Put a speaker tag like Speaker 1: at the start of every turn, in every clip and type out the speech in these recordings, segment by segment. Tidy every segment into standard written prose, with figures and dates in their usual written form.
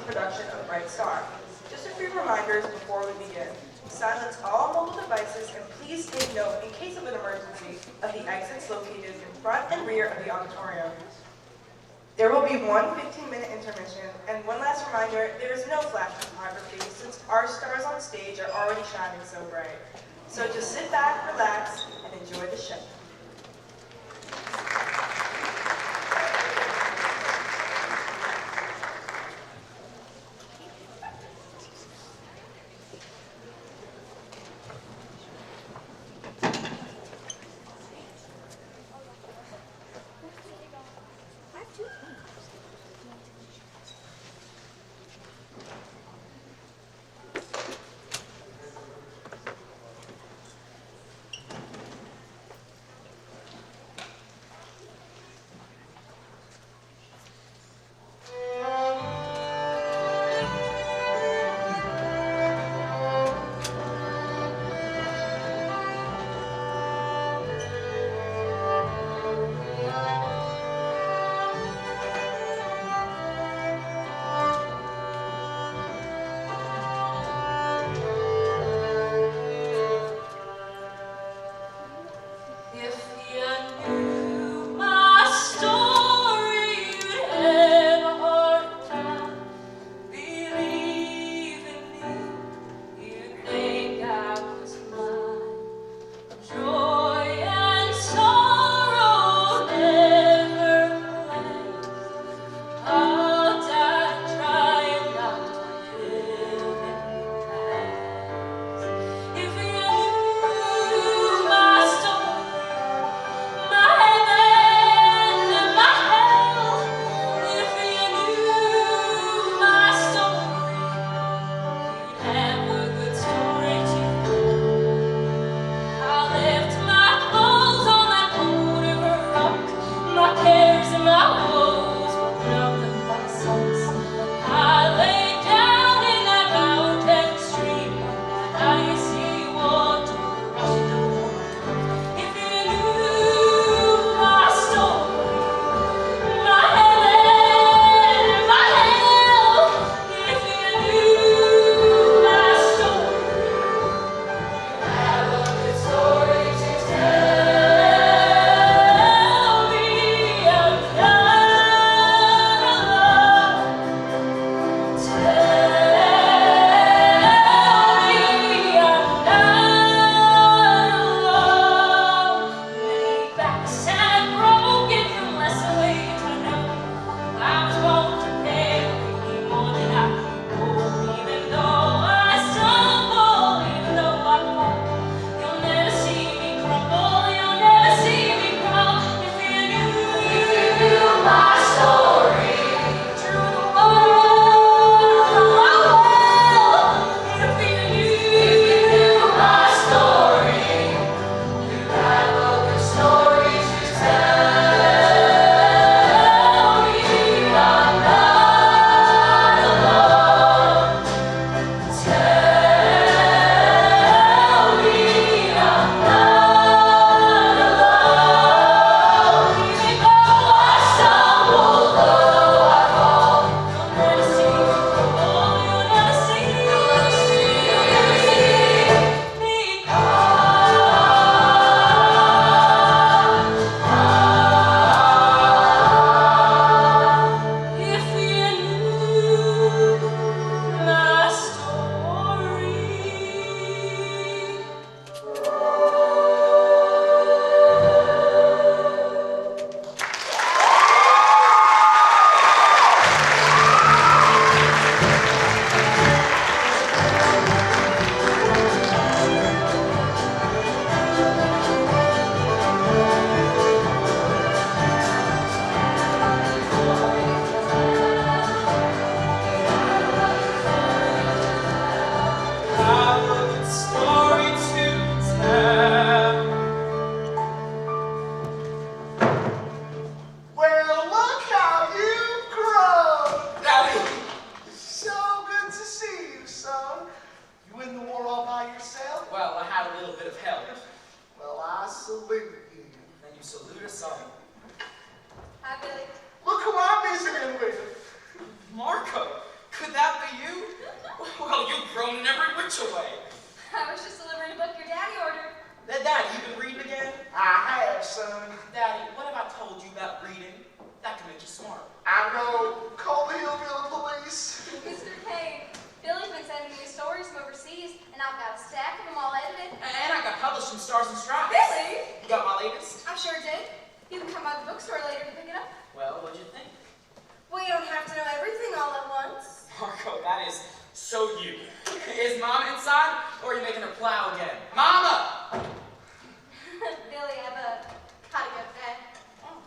Speaker 1: production of Bright Star. Just a few reminders before we begin. Silence all mobile devices and please take note, in case of an emergency, of the exits located in front and rear of the auditorium. There will be one 15-minute intermission, and one last reminder, there is no flash photography since our stars on stage are already shining so bright. So just sit back, relax, and enjoy the show.
Speaker 2: Scrooge away.
Speaker 3: I was just delivering a book your daddy ordered.
Speaker 2: Daddy, you been reading again?
Speaker 4: I have, son.
Speaker 2: Daddy, what have I told you about reading? That can make you smart.
Speaker 4: I know. Call the hillbilly police.
Speaker 3: Mr. Kane, Billy's been sending me stories from overseas, and I've got a stack of them all edited.
Speaker 2: And I got published in Stars and Stripes.
Speaker 3: Billy?
Speaker 2: You got my latest?
Speaker 3: I sure did. You can come by the bookstore later to pick it up.
Speaker 2: Well, what'd you think?
Speaker 3: Well, you don't have to know everything all at once.
Speaker 2: Marco, that is so you. Is Mama inside, or are you making her plow again? Mama!
Speaker 3: Billy, I've gotta go to bed.
Speaker 2: Oh.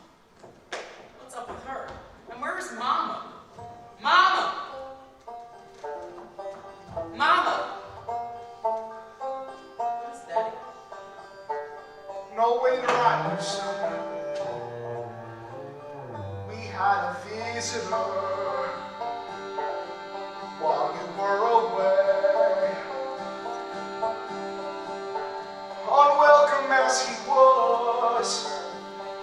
Speaker 2: What's up with her? And where is Mama? Mama! Mama! What's Daddy?
Speaker 4: No way to ride you, son. We had a visitor while you were away. Unwelcome as he was,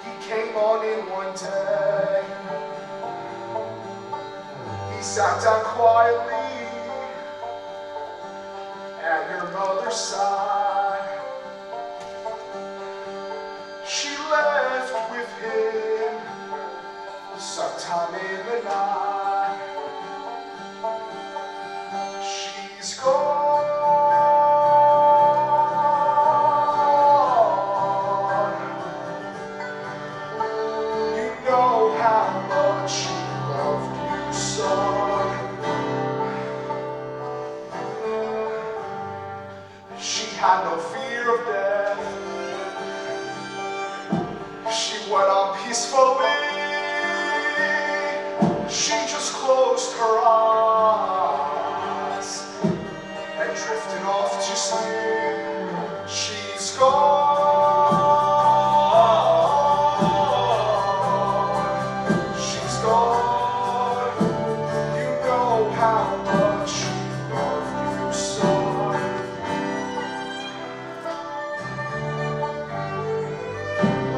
Speaker 4: he came on in one day. He sat down quietly at your mother's side. She left with him sometime in the night. She's gone. You know how much she loved you, son. She had no fear of death. She went on peacefully. She just closed her eyes and drifted off to sleep. She's gone. She's gone. You know how much she loved you, son.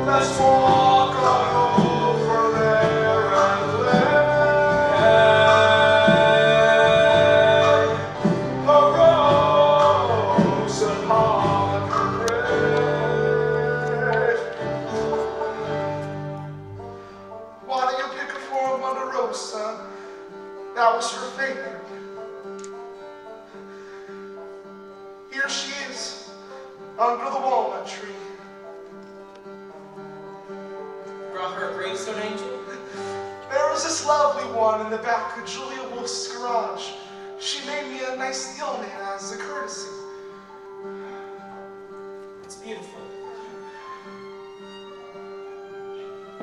Speaker 4: Let's walk on over there and lay a rose upon her grave. Why don't you pick a form on the rose, son? That was her favorite. Here she is, under the walnut tree.
Speaker 2: Brought her a gravestone angel?
Speaker 4: There was this lovely one in the back of Julia Wolf's garage. She made me a nice yeoman as a courtesy.
Speaker 2: It's beautiful.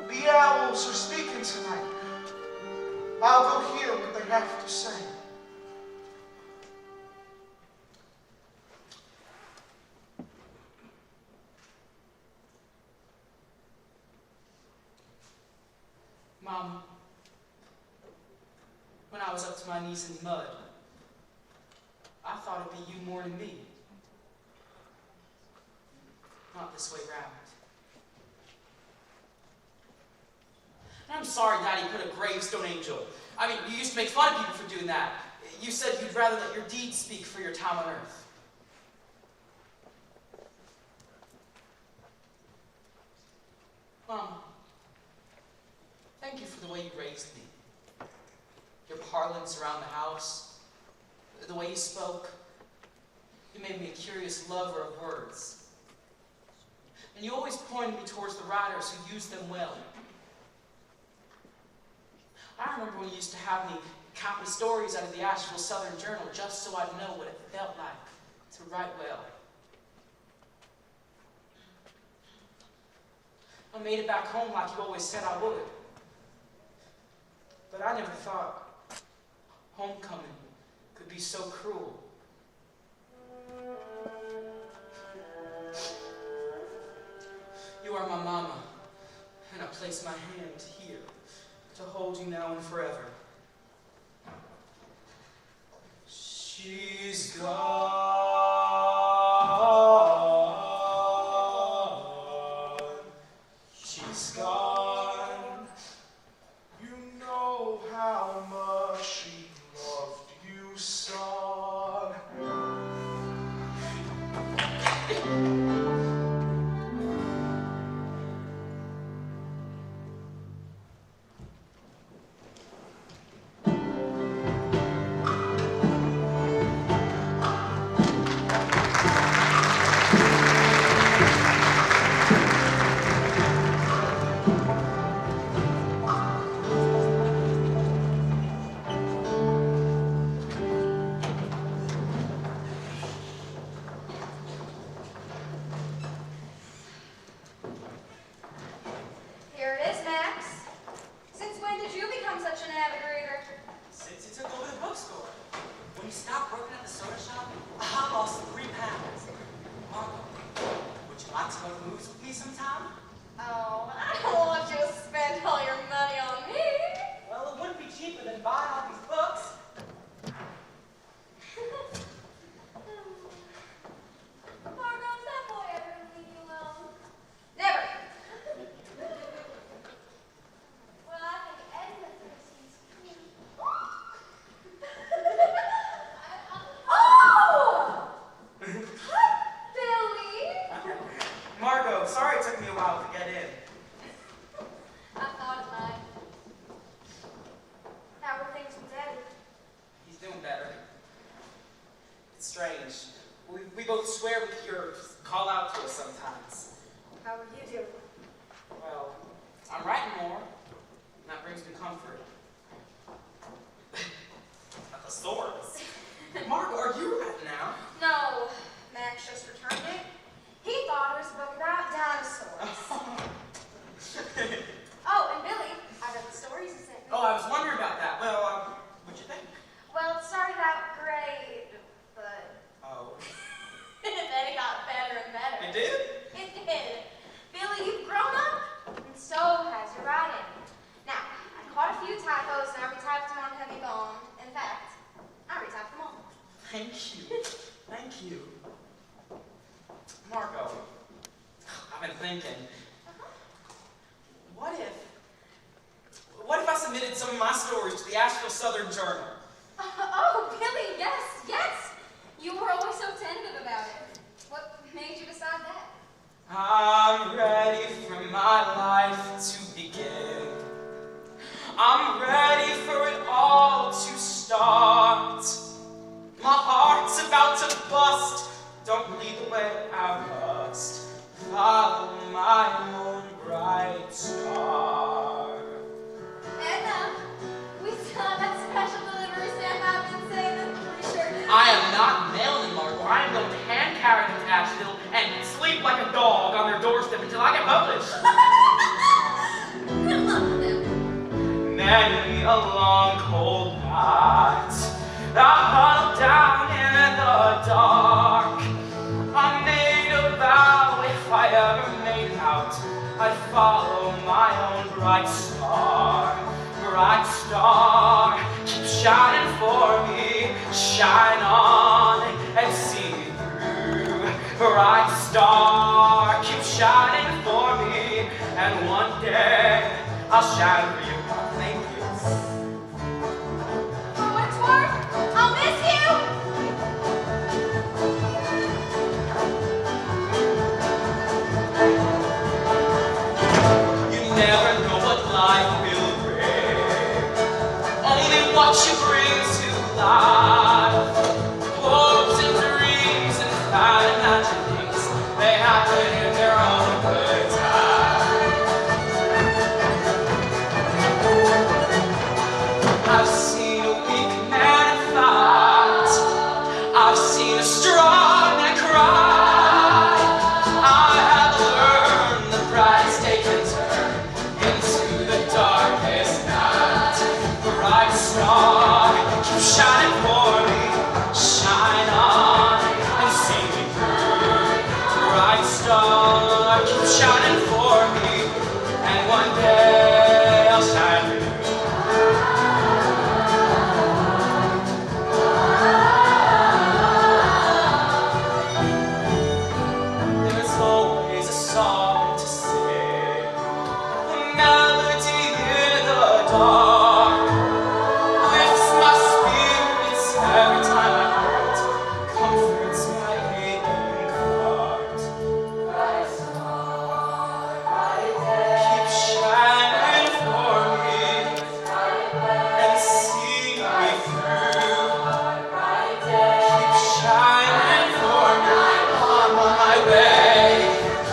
Speaker 4: The owls are speaking tonight. I'll go hear what they have to say.
Speaker 2: Mom, when I was up to my knees in mud, I thought it'd be you more than me. Not this way round. And I'm sorry Daddy put a gravestone angel. I mean, you used to make fun of people for doing that. You said you'd rather let your deeds speak for your time on earth. Mom, thank you for the way you raised me. Your parlance around the house, the way you spoke. You made me a curious lover of words. And you always pointed me towards the writers who used them well. I remember when you used to have me count me stories out of the Asheville Southern Journal just so I'd know what it felt like to write well. I made it back home like you always said I would. But I never thought homecoming could be so cruel. You are my mama, and I place my hand here to hold you now and forever. She's gone. She's gone.
Speaker 4: You know how much she loved you, son.
Speaker 2: both swear with your call out to us sometimes.
Speaker 3: How are you doing?
Speaker 2: Well, I'm writing more, and that brings me comfort. A thesaurus. Margot, are you writing now?
Speaker 3: No, Max just returned it. He thought it was a book about dinosaurs. Oh, and Billy, I read the stories you sent me.
Speaker 2: Oh, I was wondering about that. Well, what'd you think?
Speaker 3: Well, it started out great, but
Speaker 2: Oh.
Speaker 3: then it got better and better.
Speaker 2: It did?
Speaker 3: It did. Billy, you've grown up, and so has your writing. Now, I caught a few typos, and I retyped them on Heavy Bone. In fact, I retyped them all.
Speaker 2: Thank you. Thank you. Margot, I've been thinking, what if I submitted some of my stories to the Asheville Southern Journal?
Speaker 3: Oh, Billy, yes, yes. You were always so tentative about it. What made you decide that?
Speaker 2: I'm ready for my life to begin. I'm ready for it all to start. My heart's about to bust. Don't bleed the way I must. Follow my own bright star.
Speaker 3: And, we saw that special delivery stamp I've been saving. Pretty sure.
Speaker 2: I am not mailing, Margot. I am going to hand carry them to Asheville and sleep like a dog on their doorstep until I get published.
Speaker 3: Good luck with them.
Speaker 2: Many a long, cold night, I huddled down in the dark. I made a vow, if I ever made it out, I'd follow my own bright star. Bright star, keep shining for me. Shine on and see me through. Bright star, keep shining for me. And one day I'll shine for you. Thank you.
Speaker 3: For what it's worth, I'll miss you.
Speaker 2: You never know what life will bring, only what you bring to life. Hopes and dreams and fine imaginings, they happen in their own good time. I've seen a weak man fight, I've seen a strong man cry. I have learned the brightest day can turn into the darkest night. Bright star, keep shining for me. Shine on and see me through. Bright star, keep shining for me. And one day I'll shine for you. There's always a song to sing, a melody in the dark. Lifts my spirits every time I hear it, comforts my aching heart. Bright star, keep shining for me and see me through. Keep shining for me on my way.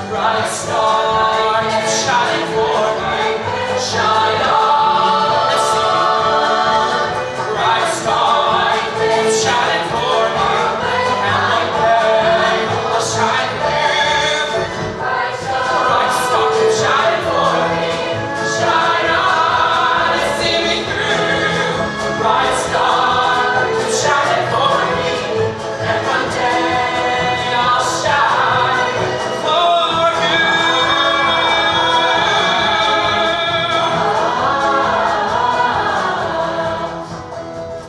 Speaker 2: Bright star, keep shining for me. Shine on and see me through. Bright star, keep shining for me. And one day I'll shine for you. Bright star, keep shining for me. Shine on and see me through. Bright star, keep shining for me. And one day I'll shine for you.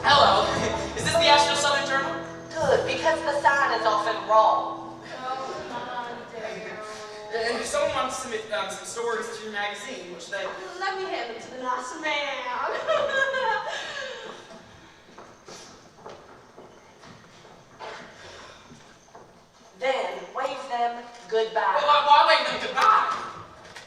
Speaker 2: Hello, is this the Asheville Southern Journal?
Speaker 5: Good, because the sign is often wrong.
Speaker 3: Oh, come on, Daryl.
Speaker 2: And if someone wants to submit some stories to your magazine, which they...
Speaker 3: Let me hand them to the nice man.
Speaker 5: Then wave them goodbye.
Speaker 2: Why wave them goodbye?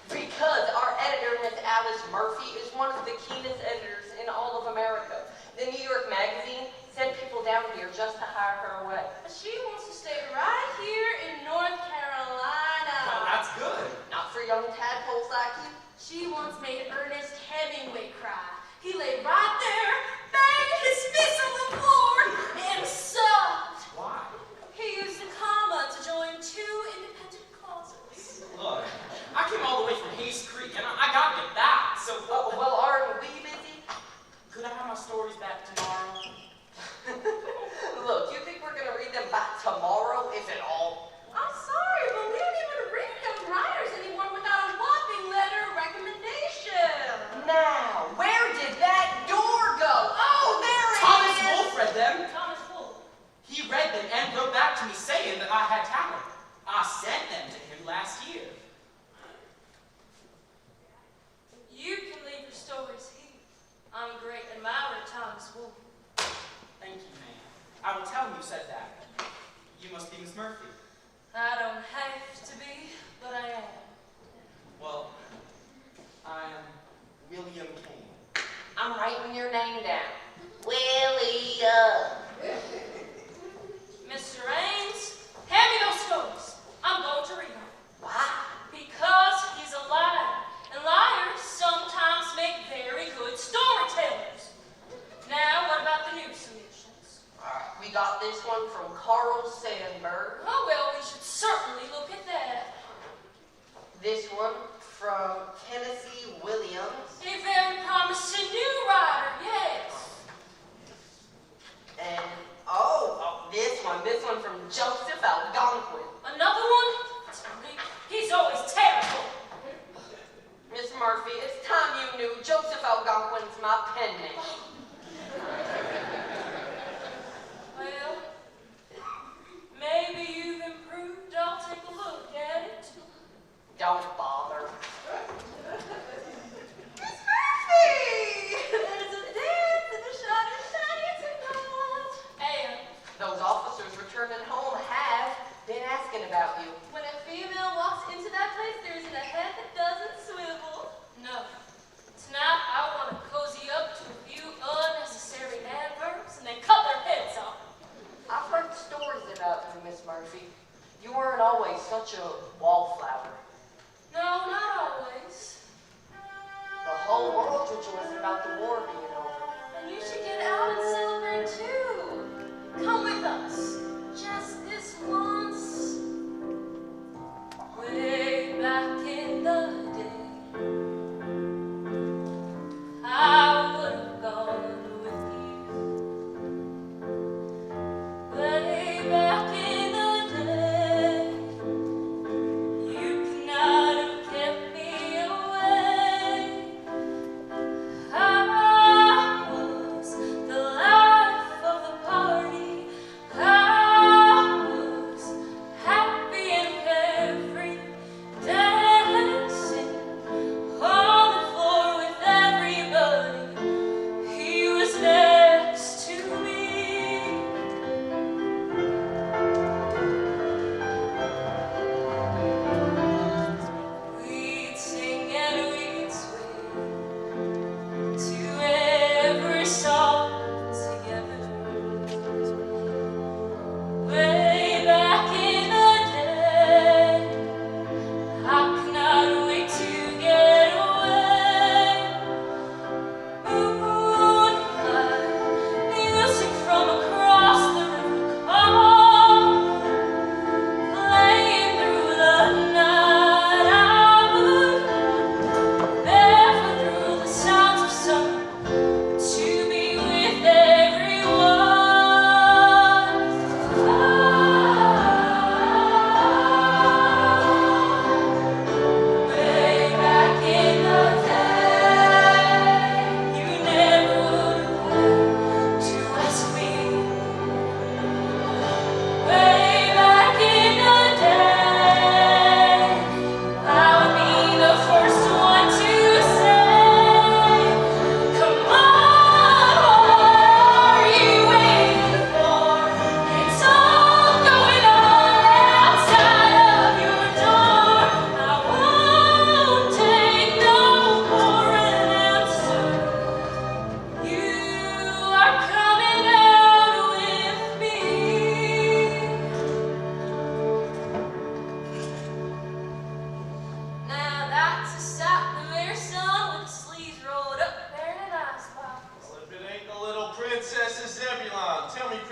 Speaker 5: Because our editor, Miss Alice Murphy, is one of the keenest editors in all of America. The New York Magazine sent people down here just to hire her away.
Speaker 3: She wants to stay right here in North Carolina.
Speaker 6: Well, that's good.
Speaker 5: Not for young tadpoles like you.
Speaker 3: She once made Ernest Hemingway cry. He lay right there, banged his fist on the floor, and sobbed.
Speaker 6: Why?
Speaker 3: He used a comma to join two independent clauses.
Speaker 6: Look, I came all the way from Hayes Creek, and I gotta get back. So,
Speaker 5: Well, aren't we busy?
Speaker 6: could I have my stories back tomorrow?
Speaker 5: Look, you think we're gonna read them back tomorrow, if at all?
Speaker 3: I'm sorry, but we don't even read young writers anymore without a whopping letter of recommendation.
Speaker 5: Now, where did that door go? Oh, there it
Speaker 6: Thomas
Speaker 5: is!
Speaker 6: Wolfe read them.
Speaker 3: Thomas Wolfe.
Speaker 6: He read them and wrote back to me saying that I had talent. I sent them to him last year.
Speaker 3: You can leave your stories here. I'm a great admirer of Thomas Wolfe.
Speaker 6: Thank you, ma'am. I will tell him you said that. You must be Miss Murphy.
Speaker 3: I don't have to be, but I am.
Speaker 6: Well, I am William Kane.
Speaker 5: I'm writing your name down. William.
Speaker 3: Mr. Ames, hand me those stories. I'm going to read them.
Speaker 5: Why?
Speaker 3: Because he's a liar, and liars sometimes make very good storytellers. Now, what about the new submissions?
Speaker 5: Alright, we got this one from Carl Sandberg.
Speaker 3: Oh, well, we should certainly look at that.
Speaker 5: This one from Tennessee Williams.
Speaker 3: A very promising new writer, yes.
Speaker 5: And, this one from Joseph Algonquin.
Speaker 3: Another one? He's always terrible.
Speaker 5: Miss Murphy, it's time you knew Joseph Algonquin's my pen name.
Speaker 3: Well, maybe you've improved. I'll take a look at it.
Speaker 5: Don't bother.
Speaker 3: Miss Murphy! There's a dance in the shiny tonight. And
Speaker 5: Those officers returning home have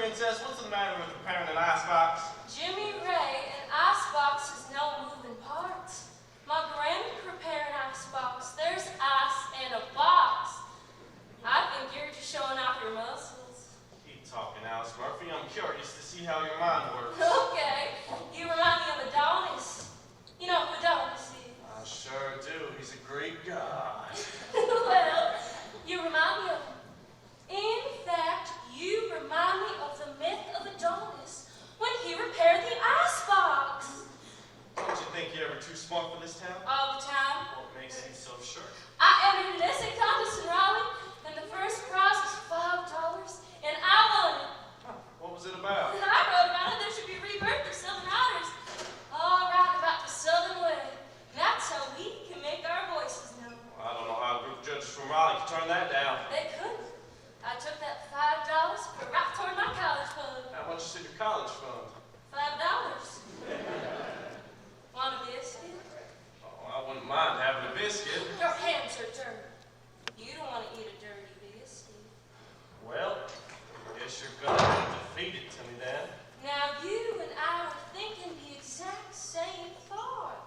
Speaker 7: Princess, what's the matter with repairing an icebox?
Speaker 8: Jimmy Ray, an icebox has no moving parts. My granny prepared an icebox. There's ice in a box. I think you're just showing off your muscles.
Speaker 7: Keep talking, Alice Murphy. I'm curious to see how your mind works.
Speaker 8: Okay, you remind me of Adonis. You know who Adonis is?
Speaker 7: I sure do. He's a Greek god.
Speaker 8: Well, you remind me of him. In fact, you remind me of the myth of Adonis when he repaired the icebox.
Speaker 7: Don't you think you're ever too smart for this town?
Speaker 8: All the time.
Speaker 7: What makes you so sure?
Speaker 8: I entered an essay contest in Raleigh, and the first prize was $5, and I won it.
Speaker 7: Huh, what was it about?
Speaker 8: I wrote about it. There should be a rebirth of Southern writers. All right about the Southern way. That's how we can make our voices known.
Speaker 7: I don't know how a group of judges from Raleigh could turn that down.
Speaker 8: They couldn't. I took that $5, put it right toward my college fund.
Speaker 7: How much is in your college fund?
Speaker 8: $5. Want a biscuit?
Speaker 7: Oh, I wouldn't mind having a biscuit.
Speaker 8: Your hands are dirty. You don't want to eat a dirty biscuit.
Speaker 7: Well, I guess you're gonna have to feed it to me then.
Speaker 8: Now you and I are thinking the exact same thought.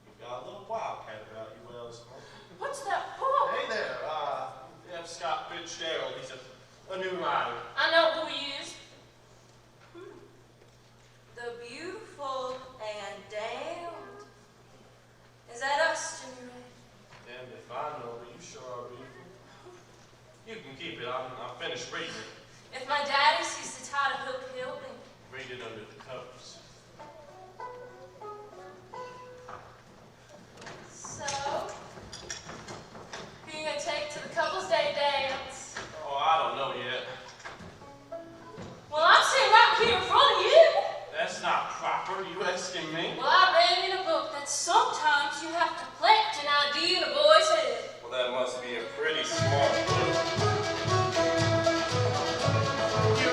Speaker 7: You've got a little wildcat about you, Alice Murphy.
Speaker 8: What's that for?
Speaker 7: Hey there, F. Scott Fitzgerald. He's a new writer.
Speaker 8: I know who he is. The beautiful and damned. Is that us, Jimmy Ray?
Speaker 7: Damned if I know, but you sure are beautiful. You can keep it. I'm finished reading it.
Speaker 8: If my daddy sees the tide of hook, he'll be.
Speaker 7: Read it under the covers.
Speaker 8: So, who are you going to take to the couple's day dance?
Speaker 7: Oh, I don't know yet.
Speaker 8: Well, I'm sitting right here in front of you.
Speaker 7: That's not proper. You asking me?
Speaker 8: Well, I read in a book that sometimes you have to plant an idea in a boy's head.
Speaker 7: Well, that must be a pretty smart book. You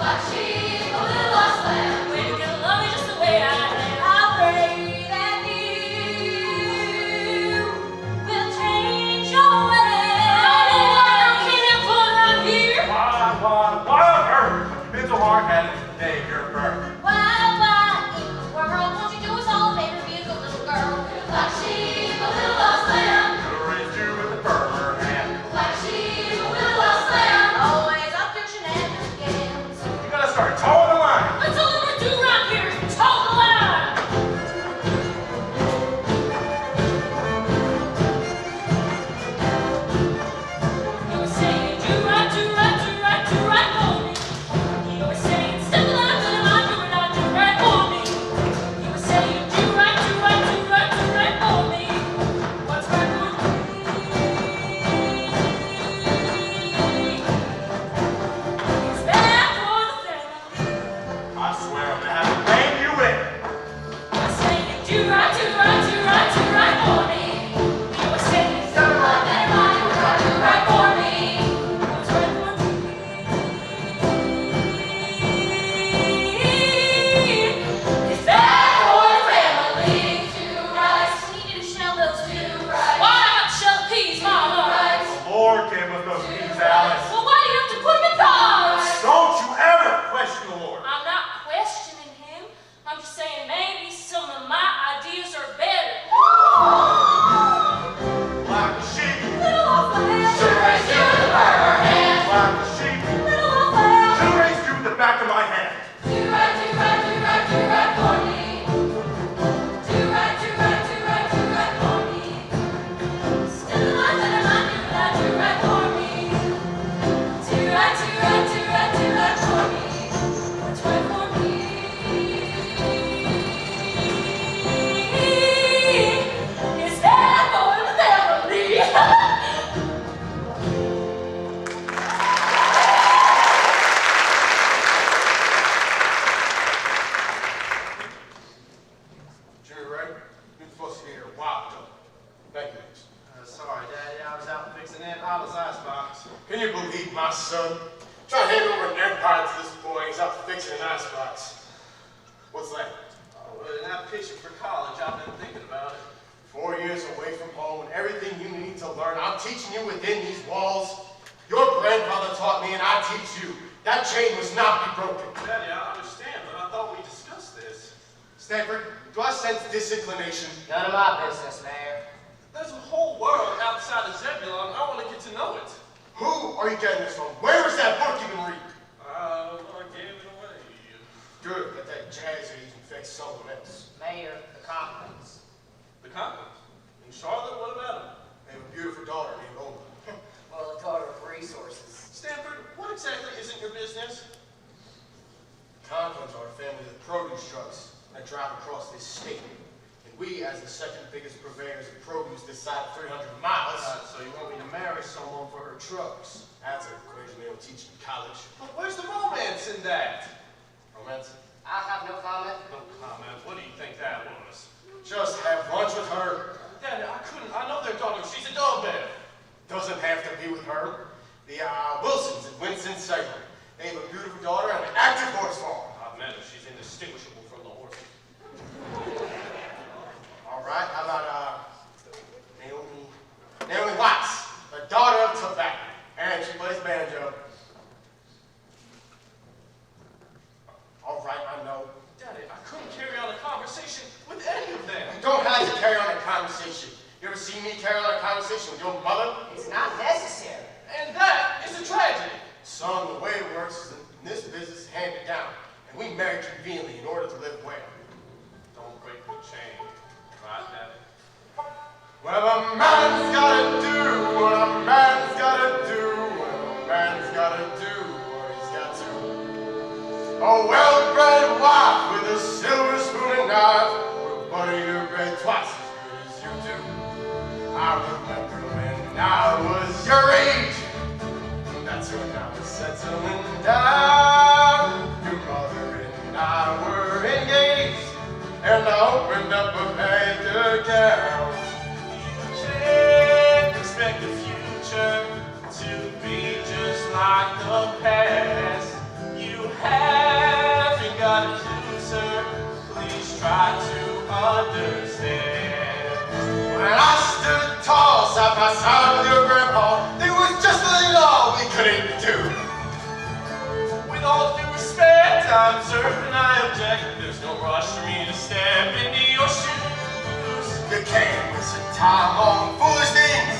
Speaker 3: Black sheep, a little lost lamb.
Speaker 8: When you're gonna love me just the way I am.
Speaker 3: I pray that you will change your ways.
Speaker 8: I don't know why I can't have fun around here.
Speaker 7: Why on earth have you been so hard-headed today, your bird?
Speaker 3: Why in the world won't you do us all a favor, be a good little girl? Black sheep, a little lost lamb.
Speaker 7: Could've raised you with a firmer hand.
Speaker 3: Black sheep, a little lost lamb. Always up your shenanigans.
Speaker 7: You gotta start towing the line.
Speaker 8: That's all we're doing around here is talk the line. You were saying do right, do right, do right, do right for me. You were saying step the line, but I do it, I do right for me. You were saying do right, do right, do right, do right for me. What's right for me? It's bad for the family.
Speaker 7: I swear I'm gonna have to bang you in.
Speaker 8: You were saying do right, do right, do right, do right for me. You were saying
Speaker 3: Better mind, we're gonna do right for me.
Speaker 8: what's right for me. It's bad for the family.
Speaker 3: Two rights, we need to shell those two rights.
Speaker 8: Why not shell the peas, Mama?
Speaker 3: Rights.
Speaker 7: The Lord gave us those keys, Alice.
Speaker 8: Well, why do you have to put them in pots?
Speaker 7: Don't you ever question the Lord.
Speaker 8: I'm not questioning him. I'm just saying maybe some of my ideas are better.
Speaker 7: Black sheep,
Speaker 3: Little old lamb, should raise you in the firmer hand.
Speaker 7: black sheep.
Speaker 3: Little old lamb.
Speaker 7: Should've raised you with the back of my hand.
Speaker 3: Do right, do right, do right, do right for me. Do right, do right, do right, do right for me. Still alive, better mind you, but I do right for me. Do right, do right, do right, do right for me. What's right for me?
Speaker 8: Is that for the family?
Speaker 9: Jerry, right? You're supposed to be here a while ago. Thank you.
Speaker 10: Sorry, Daddy. I was out fixing Aunt Olive's icebox.
Speaker 9: Can you believe my son? Trying to hand over an empire to this boy. He's out fixing an icebox. What's that?
Speaker 10: Oh, and that picture for college, I've been thinking about it.
Speaker 9: 4 years away from home and everything you need to learn, I'm teaching you within these walls. Your grandfather taught me and I teach you. That chain must not be broken.
Speaker 10: Daddy, I understand, but I thought we discussed this.
Speaker 9: Stanford, do I sense disinclination?
Speaker 11: None of my business, Mayor.
Speaker 10: There's a whole world outside of Zebulon. I want to get to know it.
Speaker 9: Who are you getting this from? Where is that book you can read?
Speaker 10: I gave it away.
Speaker 9: Good, let that jazz or you can fix someone else.
Speaker 11: Mayor, the Conklins.
Speaker 10: The Conklins. In Charlotte, what about them?
Speaker 9: They have a beautiful daughter named Ola.
Speaker 11: Well, a daughter of resources.
Speaker 10: Stanford, what exactly isn't your business?
Speaker 9: Conklins are a family of produce trucks that drive across this state. And we, as the second biggest purveyors of produce this side of 300 miles,
Speaker 10: So you want me to marry someone for her trucks?
Speaker 9: that's an equation they don't teach in college.
Speaker 10: But where's the romance in that?
Speaker 9: Romance.
Speaker 11: I have no comment.
Speaker 10: No comment. What do you think that was?
Speaker 9: Just have lunch with her.
Speaker 10: Daddy, I couldn't. I know their daughter. She's a dog bear.
Speaker 9: Doesn't have to be with her. The Wilsons at Winston-Salem. They have a beautiful daughter and an active horse farm.
Speaker 10: I've met her. She's indistinguishable from the horse.
Speaker 9: All right, how about Naomi Watts, the daughter of Tobacco, and she plays banjo. All right, I know.
Speaker 10: Daddy, I couldn't carry on a conversation with any of them.
Speaker 9: You don't have to carry on a conversation. You ever seen me carry on a conversation with your mother?
Speaker 11: It's not necessary.
Speaker 10: And that is a tragedy.
Speaker 9: Son, the way it works is in this business handed down, and we marry conveniently in order to live well.
Speaker 10: Don't break the chain. Right, Daddy?
Speaker 9: Well, a man's gotta do what a man's gotta do, and a man's gotta do what he's got to. A well-bred wife with a silver spoon and knife will butter your bread twice as good as you do. I remember when I was your age. That's when I was settling down. Your mother and I were engaged, and I opened up a bank account.
Speaker 10: You can't expect the future to be just like the past. You have
Speaker 9: understand. When I stood tall side by side with your grandpa, there was just a law we couldn't do.
Speaker 10: With all due respect, I'm certain I object. There's no rush for me to step into your shoes.
Speaker 9: You can't waste your time on foolish things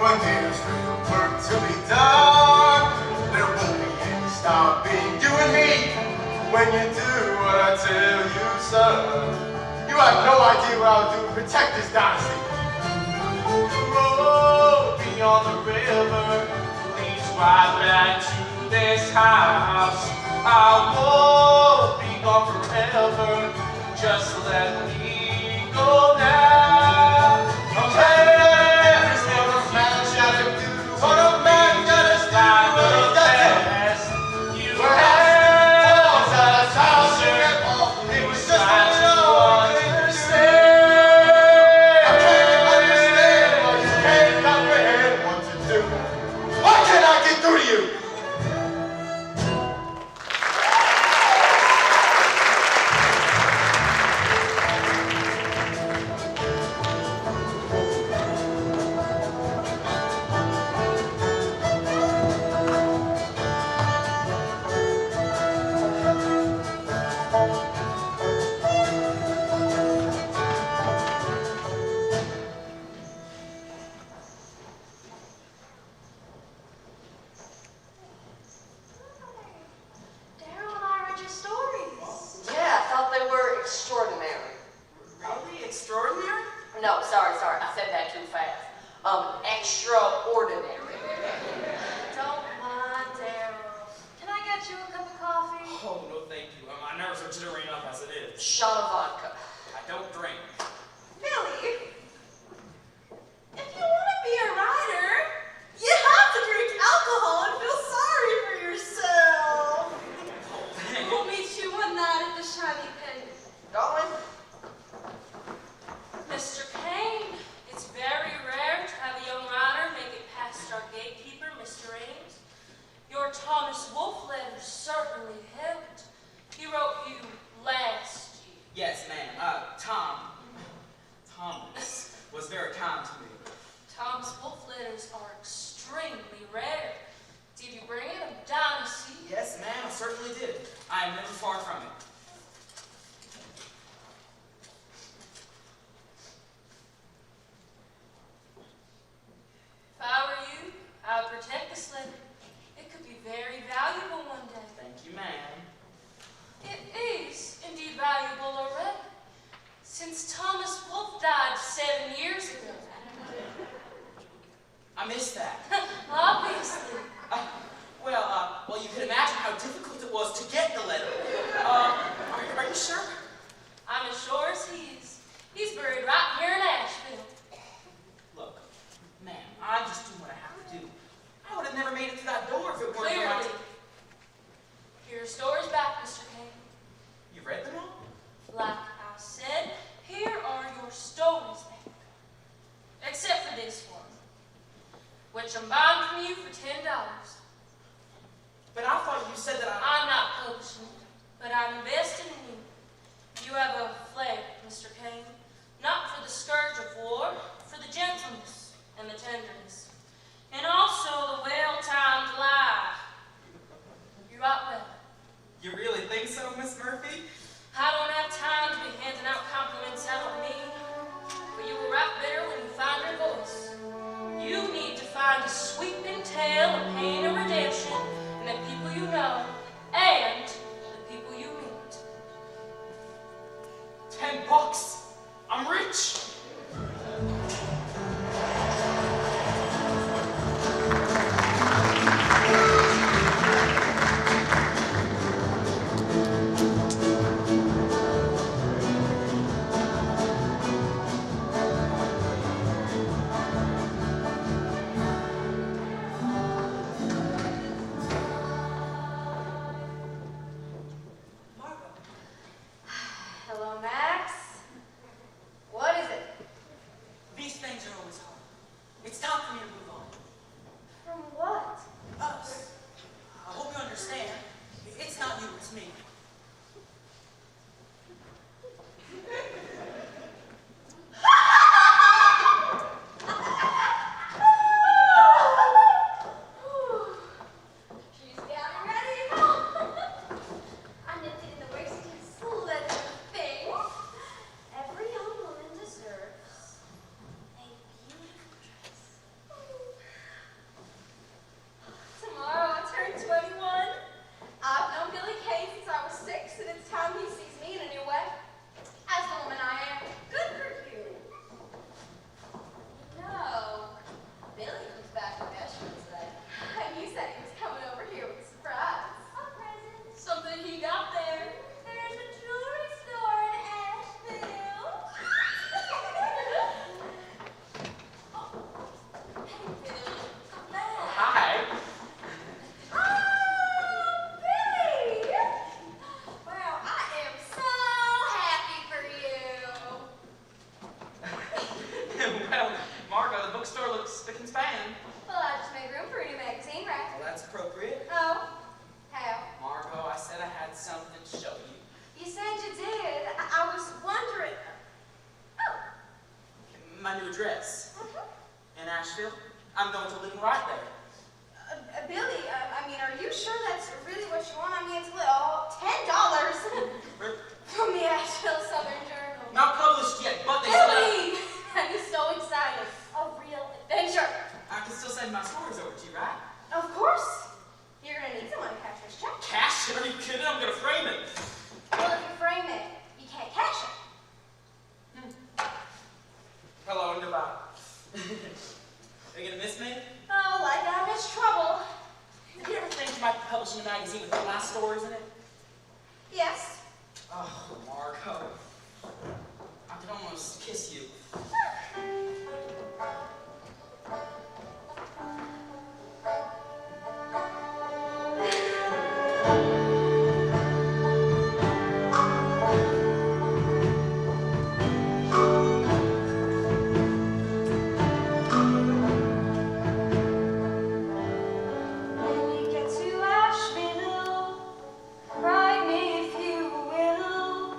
Speaker 9: when there's real work to be done. There won't be any stopping you and me when you do what I tell you, son. You have no idea what I'll do to protect this dynasty.
Speaker 10: Road beyond the river leads right back to this house. I won't be gone forever. Just let me go now. Okay.
Speaker 9: What a man gotta do, what he does.
Speaker 10: You
Speaker 9: We're having falls out of town, it was just a joke. I can't understand why you can't comprehend what to do. Why can't I get through to you?
Speaker 3: Daryl and I read your stories.
Speaker 5: Yeah, I thought they were extraordinary.
Speaker 2: Really? Extraordinary?
Speaker 5: No, sorry, I said that too fast. Extraordinary.
Speaker 3: Don't mind Daryl. Can I get you a cup of coffee?
Speaker 6: Oh, no thank you. My nerves are jittering up as it is.
Speaker 5: Shot of vodka.
Speaker 6: I don't drink.
Speaker 1: Billy, if you want to be a writer, you have to drink alcohol and feel sorry for yourself.
Speaker 3: We'll meet you one night at the Shiny Penny.
Speaker 5: Going?
Speaker 8: Mr. Kane, it's very rare to have a young writer make it past our gatekeeper, Mr. Ames. Your Thomas Wolfe letter certainly helped. He wrote you last year.
Speaker 6: Yes, ma'am. Thomas was very kind to me.
Speaker 8: Thomas Wolfe letters are extremely rare. Did you bring it a dynasty?
Speaker 6: Yes, ma'am, I certainly did. I am never far from it.
Speaker 8: If I were you, I would protect this letter. It could be very valuable one day.
Speaker 6: Thank you, ma'am.
Speaker 8: It is indeed valuable already, since Thomas Wolfe died 7 years ago.
Speaker 6: I missed that.
Speaker 8: Obviously.
Speaker 6: Well, you can imagine how difficult it was to get the letter. Are you sure?
Speaker 8: I'm as sure as he is. He's buried right here in Asheville.
Speaker 6: Look, ma'am, I'm just doing what I have to do. I would have never made it to that door if it weren't for my...
Speaker 8: Clearly. Your story's back, Mr. Kane.
Speaker 6: You read them all?
Speaker 8: Like I said, here are your stories back. Except for this one, which I'm buying from you for $10.
Speaker 6: But I thought you said that
Speaker 8: I'm not publishing it, but I'm investing in you. You have a flair, Mr. Kane, not for the scourge of war, for the gentleness and the tenderness, and also the well-timed lie. You write well.
Speaker 6: You really think so, Miss Murphy?
Speaker 8: I don't have time to be handing out compliments I don't need, but you will write better when you find your voice. You need to find a sweeping tale of pain and redemption in the people you know and the people you meet.
Speaker 6: $10. I'm rich. publishing a magazine with glass stories in it?
Speaker 1: Yes.
Speaker 6: Oh, Marco. I could almost kiss you.
Speaker 3: When we get to Asheville, write me if you will.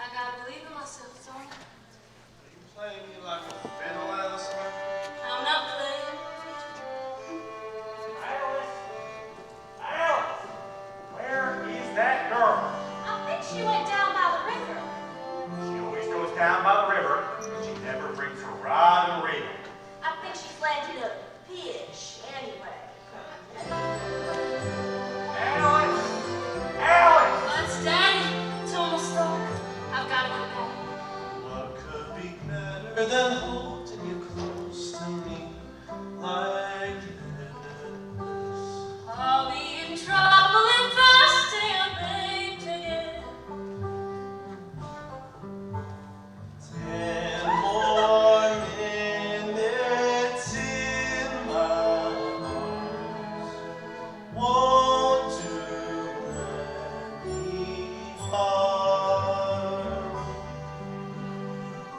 Speaker 8: I gotta believe in myself, don't I?
Speaker 9: Are you playing me like a fiddle, Allison?
Speaker 8: I'm not playing.
Speaker 12: Alice! Alice! Where is that girl?
Speaker 3: I think she went down by the river.
Speaker 12: She always goes down by the river, but she never brings her rod and reel.
Speaker 3: I think she's landed a fish anyway.
Speaker 12: Alice! Alice!
Speaker 8: That's Daddy. It's almost dark. I've gotta go back.
Speaker 10: What could be better than holding you close to me like this?
Speaker 8: I'll be in trouble if I stay awake again.
Speaker 10: 10 more minutes in my arms won't do any harm.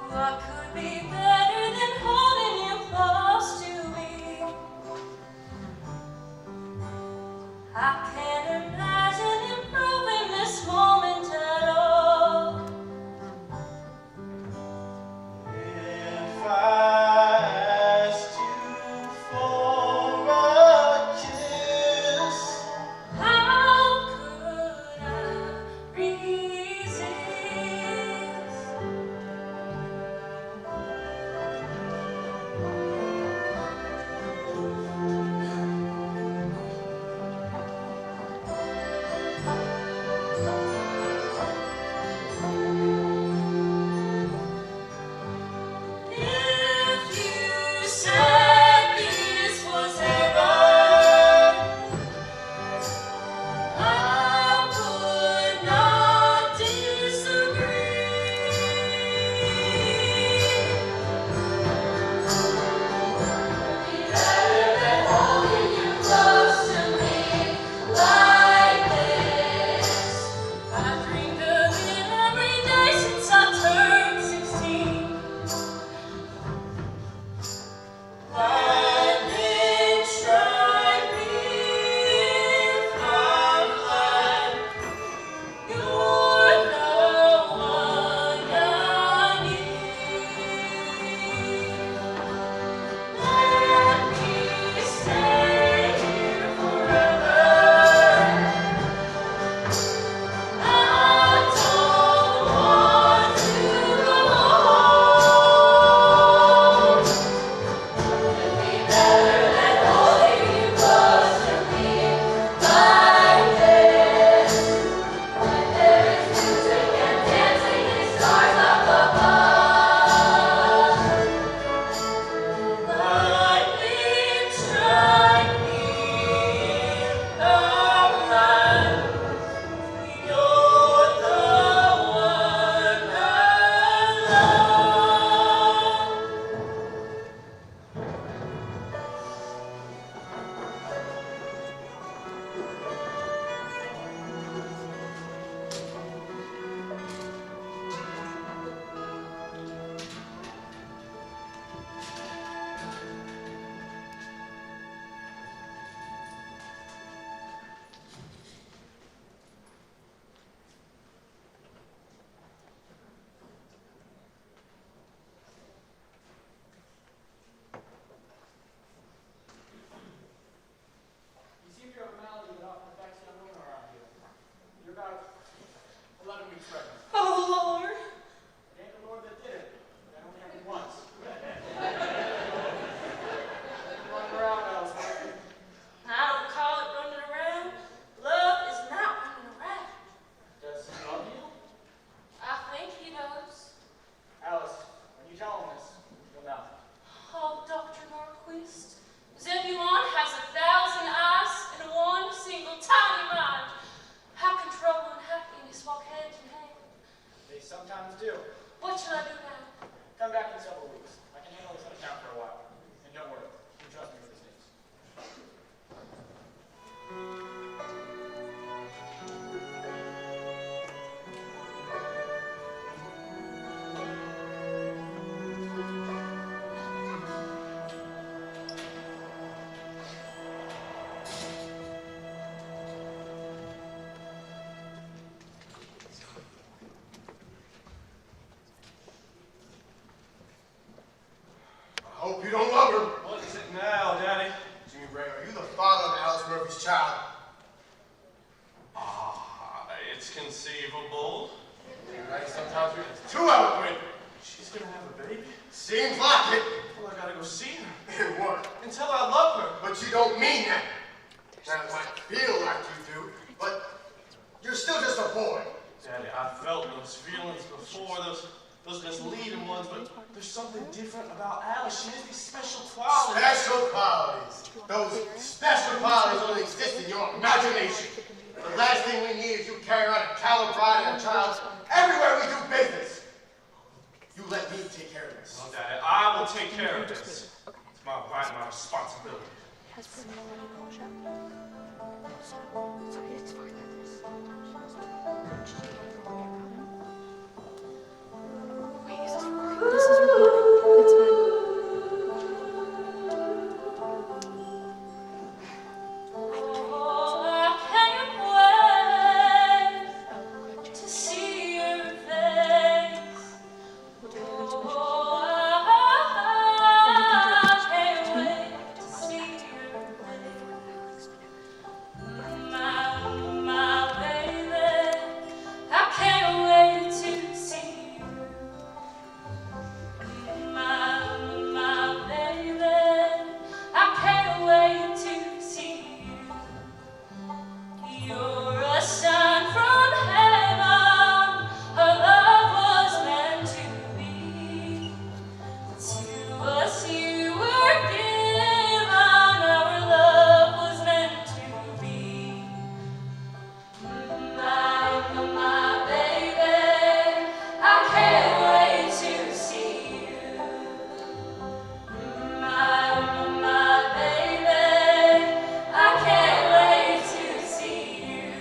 Speaker 8: What could be better than holding you close to me? I can't imagine improving this moment at all.
Speaker 10: If I asked you for a kiss,
Speaker 8: How could I resist? If you said this was heaven, I would not disagree. Better than holding you close to me like this. I dreamed of it every day since I turned 16. Lightning strike me from life. You're the one I need. Let me stay here forever. I don't want to go home. It'd be better than holding you close to me like this. When there is music and dancing and stars up above. Lightning strike me from life. You're the one I love.
Speaker 12: You seem to have a malady that often affects young women around here. You're about 11 weeks pregnant.
Speaker 8: Oh, Lord.
Speaker 12: It ain't the Lord that did it. That only happened once. Running around, Alice Murphy.
Speaker 8: I don't call it running around. Love is not running around.
Speaker 12: Does he love you?
Speaker 8: I think he does.
Speaker 12: Alice, when you tell him this, you'll know.
Speaker 8: Oh, Dr. Norquist, Zebulon has 1,000 eyes and one single tiny mind. How can trouble and happiness walk hand in hand?
Speaker 12: They sometimes do.
Speaker 8: What should I do now?
Speaker 12: Come back in several weeks. I can handle this on account for a while. And don't worry, you trust me for these things.
Speaker 7: old.
Speaker 9: Right, sometimes we're too eloquent.
Speaker 7: She's gonna have a baby?
Speaker 9: Seems like it.
Speaker 7: Well, I gotta go see her.
Speaker 9: It won't.
Speaker 7: And tell her I love her.
Speaker 9: But you don't mean that. Now, it might feel like you do, but you're still just a boy.
Speaker 7: Daddy, I felt those feelings before, those misleading ones, but there's something different about Alice. She has these special qualities.
Speaker 9: Special qualities. Those special qualities only exist in your imagination. The last thing we need is you carrying around a callow bride and a child everywhere we do business. You let me take care of this.
Speaker 7: Well, Daddy, I will take care of this. It's my right, my responsibility.
Speaker 3: This is recording. It's fine.
Speaker 8: Oh, I can't wait to see your face. Oh, I can't wait to see your face. My baby, I can't wait to see you. My baby, I can't wait to see you. You're a sign from heaven. Our love was meant to be. To us you were given. Our love was meant to be. My baby, I can't wait to see you. My baby, I can't wait to see you.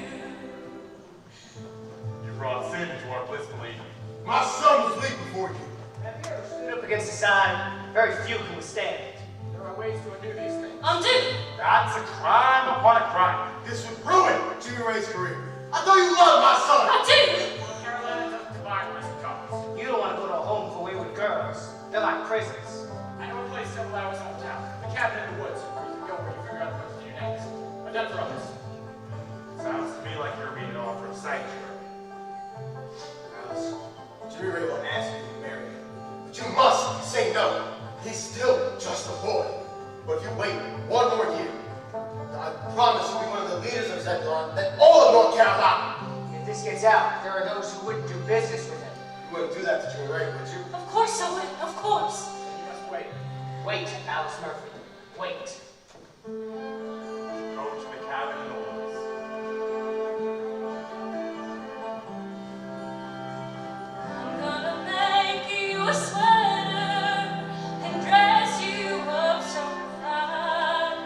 Speaker 9: You brought sin into our blissful Eden. My son was weak before you.
Speaker 11: Have you ever stood up against a sign? Very few can withstand it.
Speaker 12: There are ways to undo these things.
Speaker 8: Undo.
Speaker 9: That's a crime upon a crime. This would ruin Jimmy Ray's career. I thought you loved my son.
Speaker 8: I do.
Speaker 12: Carolina doesn't combine with Mr. Collins.
Speaker 11: You don't want to go to a home for wayward girls. They're like prisons.
Speaker 12: I know a place several hours hometown. The cabin in the woods. Where you can go where you figure out what to do next. I've done for others.
Speaker 7: Sounds to me like you're being offered a sanctuary.
Speaker 9: Alice, Jimmy Ray will ask you to marry him. But you must say no. He's still just a boy. But if you wait one more year, I promise you'll be one of the leaders of Zebulon and all of North Carolina.
Speaker 11: If this gets out, there are those who wouldn't do business with him.
Speaker 9: You wouldn't do that to Jimmy Ray, would you?
Speaker 8: Of course I would. Of course.
Speaker 12: You must wait.
Speaker 11: Wait, Alice Murphy. Wait.
Speaker 7: Go to the cabin in the woods.
Speaker 8: I'm gonna make you a sweater and dress you up so fine.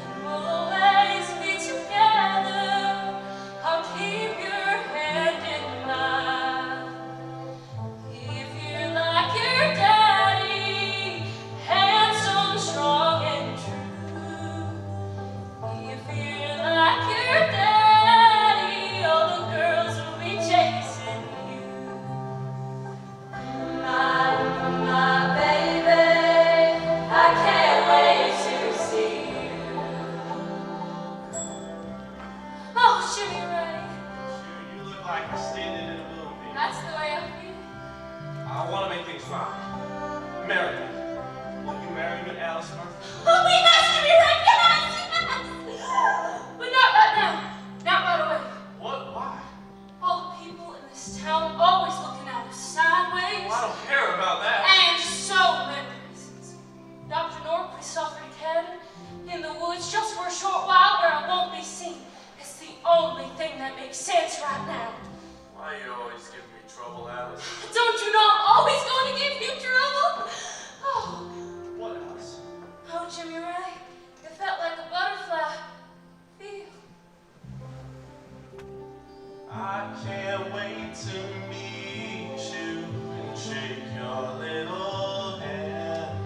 Speaker 8: And we'll always be together. I'll keep your hand in mine. If you're like your daddy, handsome, strong, and true. If you're like your daddy, all the girls will be chasing you. My baby, I can't wait to see you. Oh, Jimmy Ray,
Speaker 7: You look like you're standing in a movie.
Speaker 8: that's the way I feel.
Speaker 7: I want to make things right. Marry me. Will you marry me, Alice Murphy?
Speaker 8: Oh, yes, Jimmy Ray, yes, yes. But not right now. Not right away.
Speaker 7: What? Why?
Speaker 8: All the people in this town always looking at us sideways.
Speaker 7: Well, I don't care about that.
Speaker 8: And so many reasons. Dr. Norquist offered a cabin in the woods just for a short while where I won't be seen. It's the only thing that makes sense right now.
Speaker 7: Why are you always giving me trouble, Alice?
Speaker 8: Don't you know I'm always going to give you trouble? Oh,
Speaker 7: What, Alice?
Speaker 8: oh, Jimmy Ray, it felt like a butterfly. Feel.
Speaker 7: I can't wait to meet you and shake your little hand.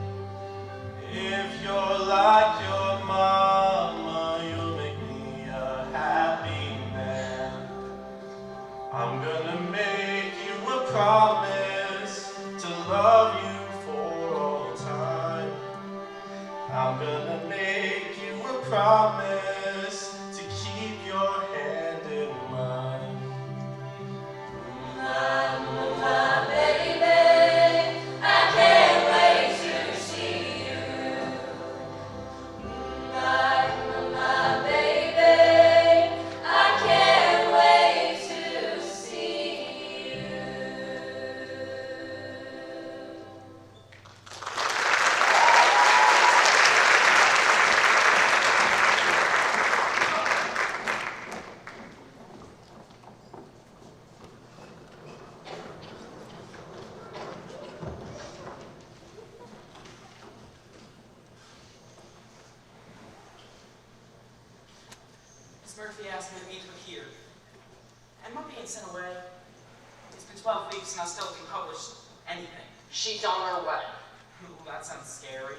Speaker 7: If you're like your mama, you'll make me a happy man. I'm gonna make you a promise to love you for all time. I'm gonna make you a promise to keep your hand in mine.
Speaker 6: Miss Murphy asked me to meet her here. Am I being sent away? It's been 12 weeks and I still haven't published anything.
Speaker 5: She's on her way.
Speaker 6: Ooh, that sounds scary.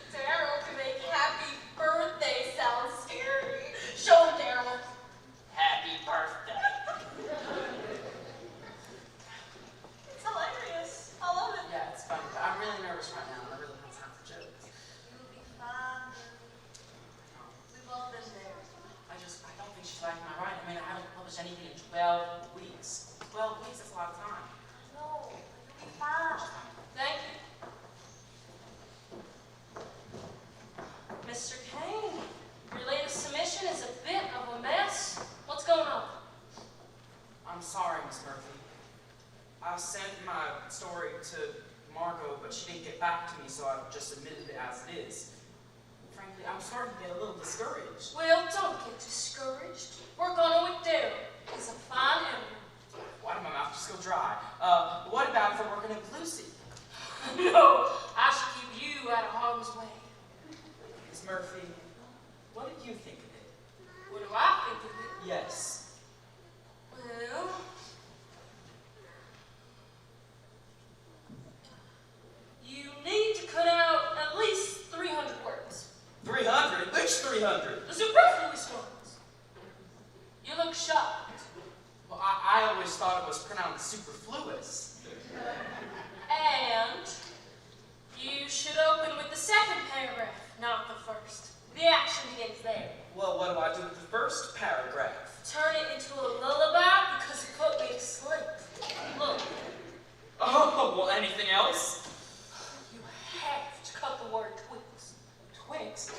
Speaker 3: Daryl can make happy birthday sound scary. Show him, Daryl.
Speaker 6: Happy birthday.
Speaker 3: It's hilarious. I love it.
Speaker 6: Yeah, it's funny, but I'm really nervous right now and I really don't have time for jokes.
Speaker 3: You'll be fine. We've all been there.
Speaker 6: I don't think she's liking my writing. I mean, I haven't published anything in 12 weeks. 12 weeks, that's a lot of time.
Speaker 3: No, you'll be fine.
Speaker 8: Thank you. Mr. Kane, your latest submission is a bit of a mess. What's going on?
Speaker 6: I'm sorry, Miss Murphy. I sent my story to Margot, but she didn't get back to me, so I just submitted it as it is. Frankly, I'm starting to get a little discouraged.
Speaker 8: Well, don't get discouraged. Work on it with Daryl. He's a fine editor.
Speaker 6: Why did my mouth just go dry? What about if we're working in Lucy?
Speaker 8: No, I should keep you out of harm's way.
Speaker 6: Miss Murphy, what did you think of it?
Speaker 8: What do I think of it?
Speaker 6: Yes.
Speaker 8: Well, you need to cut out at least 300 words.
Speaker 6: 300? Which 300?
Speaker 8: The superfluous ones. You look shocked.
Speaker 6: Well, I always thought it was pronounced superfluous.
Speaker 8: And you should open with the second paragraph, not the first. The action begins there.
Speaker 6: Well, what do I do with the first paragraph?
Speaker 8: Turn it into a lullaby because it put me to sleep. Look,
Speaker 6: Oh, well, anything else?
Speaker 8: you have to cut the word Twix.
Speaker 6: Twix?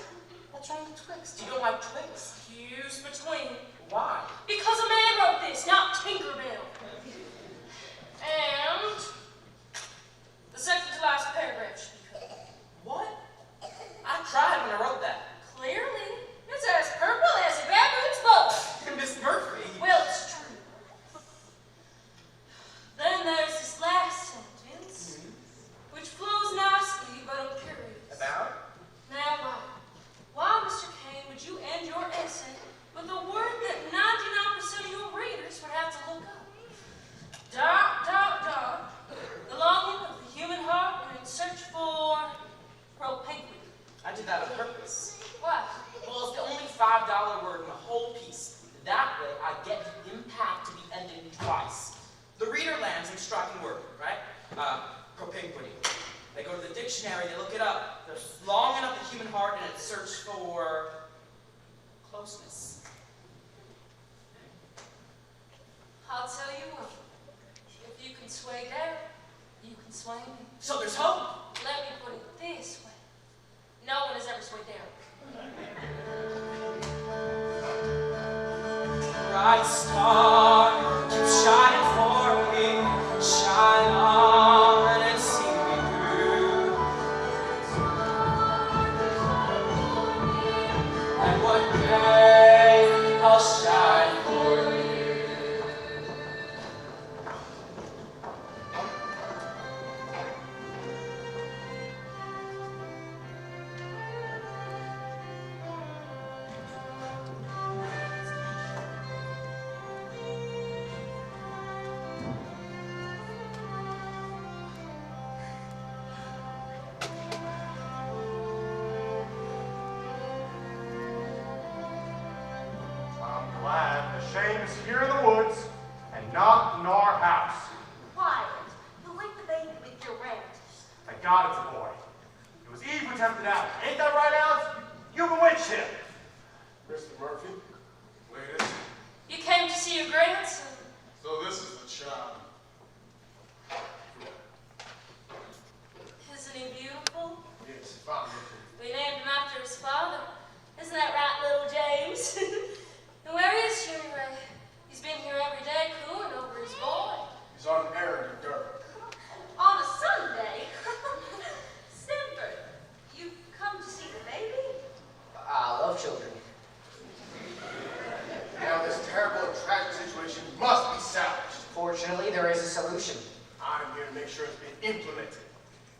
Speaker 8: What's wrong with Twix?
Speaker 6: You don't like Twix?
Speaker 8: Use between.
Speaker 6: Why?
Speaker 8: Because a man wrote this, not Tinkerbell. And the second to last paragraph should be cut.
Speaker 6: What? I cried when I wrote that.
Speaker 8: Clearly, it's as purple as a baboon's bow.
Speaker 6: Miss Murphy.
Speaker 8: Well, it's true. Then there's this last sentence, which flows nicely, but I'm curious.
Speaker 6: About?
Speaker 8: Now, why, Mr. Kane, would you end your essay with a word that 99% of your readers would have to look up? Dot, dot, dot. The longing of the human heart when in search for propinquity.
Speaker 6: I did that on purpose.
Speaker 8: Why?
Speaker 6: Well, it's the only $5 word in the whole piece. That way, I get the impact to the ending twice. The reader lands in a striking word, right? Propinquity. They go to the dictionary, they look it up. The longing of the human heart in its search for closeness.
Speaker 8: I'll tell you what. If you can sway there, you can sway me.
Speaker 6: So there's hope.
Speaker 8: Let me put it this way. No one has ever swayed there.
Speaker 10: Bright star, keep shining for me. Shine on and see me through. And one day I'll shine for you.
Speaker 9: I'm glad the shame is here in the woods and not in our house.
Speaker 3: Quiet. You'll wake the baby with your rant.
Speaker 9: Thank God it's a boy. It was Eve who tempted Adam. Ain't that right, Alice? You bewitched him.
Speaker 13: Mr. Murphy, ladies,
Speaker 8: You came to see your grandson.
Speaker 13: so this is the child.
Speaker 8: Isn't he beautiful?
Speaker 13: Yes, father.
Speaker 8: We named him after his father. Isn't that right, little James? And where is Jimmy Ray? He's been here every day cooing over his boy.
Speaker 13: He's on an errand in Durham.
Speaker 3: On a Sunday? Stanford, you've come to see the baby?
Speaker 11: I love children.
Speaker 13: Now this terrible and tragic situation must be salvaged.
Speaker 11: Fortunately, there is a solution.
Speaker 13: I'm here to make sure it's been implemented.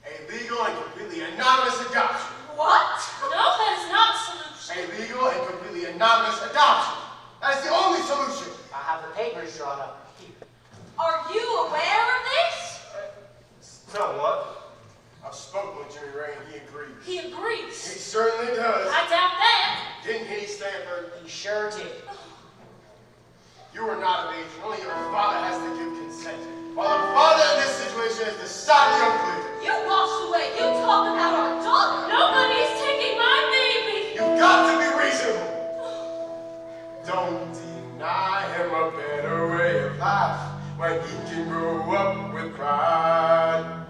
Speaker 13: A legal and completely anonymous adoption.
Speaker 3: What?
Speaker 8: No, that is not a solution.
Speaker 13: A legal and completely anonymous adoption. That is the only solution.
Speaker 11: I have the papers drawn up here.
Speaker 3: Are you aware of this?
Speaker 13: Somewhat. I've spoken with Jimmy Ray and he agrees.
Speaker 8: He
Speaker 13: He
Speaker 8: agrees.
Speaker 13: certainly does.
Speaker 8: I doubt that.
Speaker 13: Didn't he, Stanford?
Speaker 11: He sure did.
Speaker 13: You are not of age, and only your father has to give consent. While the father in this situation is decidedly unclear.
Speaker 3: You washed away. You talk about our daughter.
Speaker 8: Nobody's taking my baby.
Speaker 13: You've got to be reasonable. Don't deny him a better way of life when he can grow up with pride.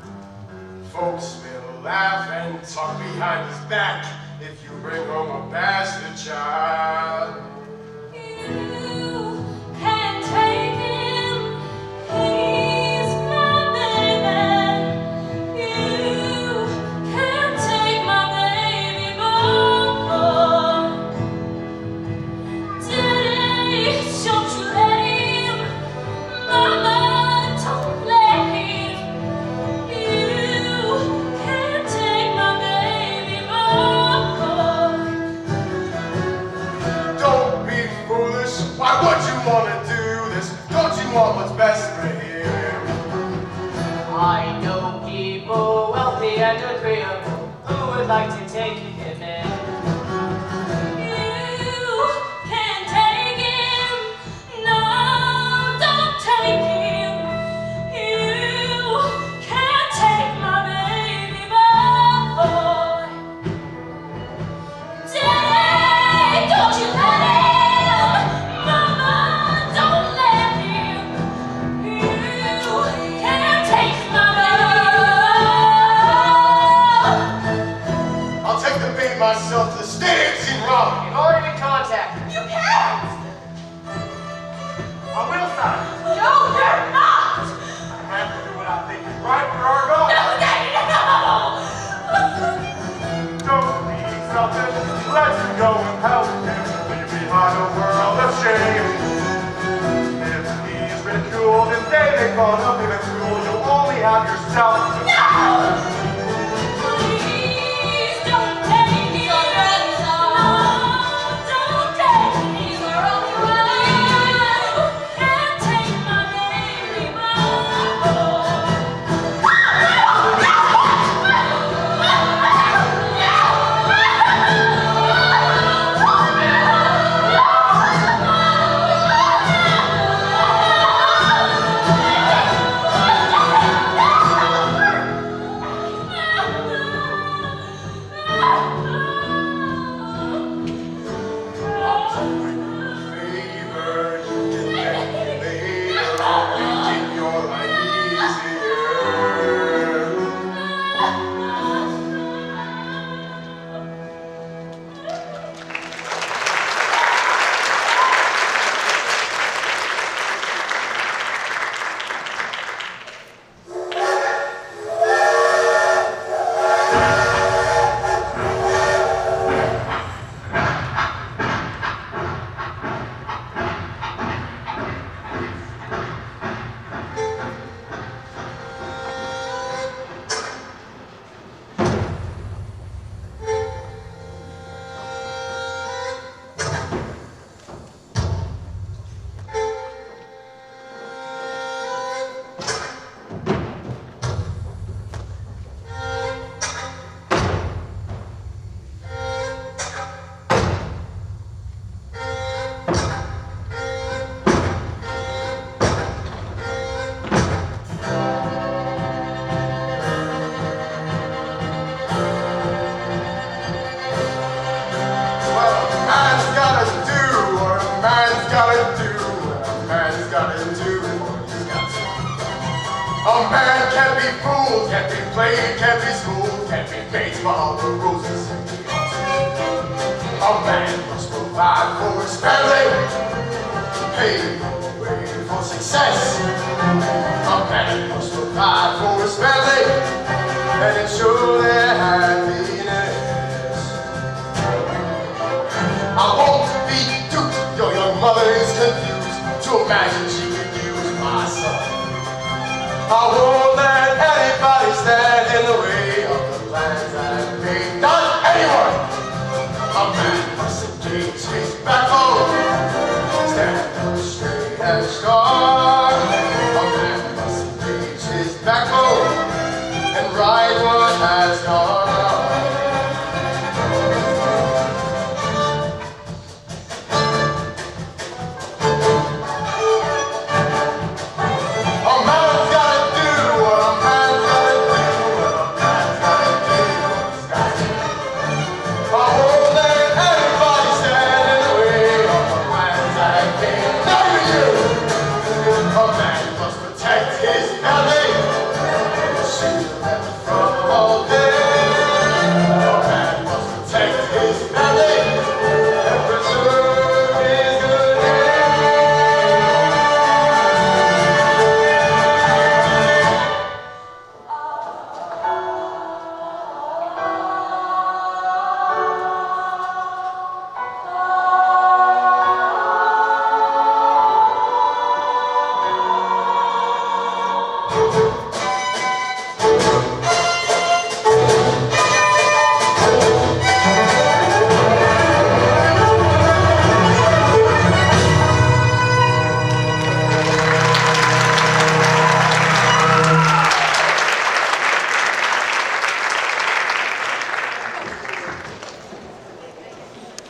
Speaker 13: Folks will laugh and talk behind his back if you bring home a bastard child.
Speaker 8: You can take him. He's my baby. You can take my baby boy. Daddy, don't you let him. Mama, don't let him. You can take my baby boy.
Speaker 13: Don't be foolish. Why would you want to do this? Don't you want what's best for him?
Speaker 11: I know people wealthy and agreeable who would like to take him in.
Speaker 8: You can take him. No, don't take him. You can take my baby boy. Daddy, don't you let him. Mama, don't let him. You can take my baby.
Speaker 13: I'll take the bait myself to the state in wrong.
Speaker 11: You've already been contacted.
Speaker 3: You can't.
Speaker 9: I will sign.
Speaker 3: No, you're not.
Speaker 9: I have to do what I think is right for our God.
Speaker 3: No, Daddy, no.
Speaker 9: Don't be selfish. Let him go and help him. Leave behind a world of shame. If he's ridiculed and they make fun of him at school, you'll only have yourself to
Speaker 3: No.
Speaker 8: Please don't take him. No, don't take him.
Speaker 3: He's our only one.
Speaker 8: You can't take my baby boy.
Speaker 13: Favor, you can get later. Make your life easier. What a man's gotta do, what a man's gotta do, what a man's gotta do, what he's got to. A man can't be fooled, can't be played, can't be schooled, can't be made to follow the rules and say he ought to. A man must provide for his family, pave the way for success. A man must provide for his family and ensure their happiness. I won't be duped. Your young mother is confused to imagine she could use my son. I won't let anybody stand in the way of the plans I've made. Not anyone. A man must engage his backbone right one has gone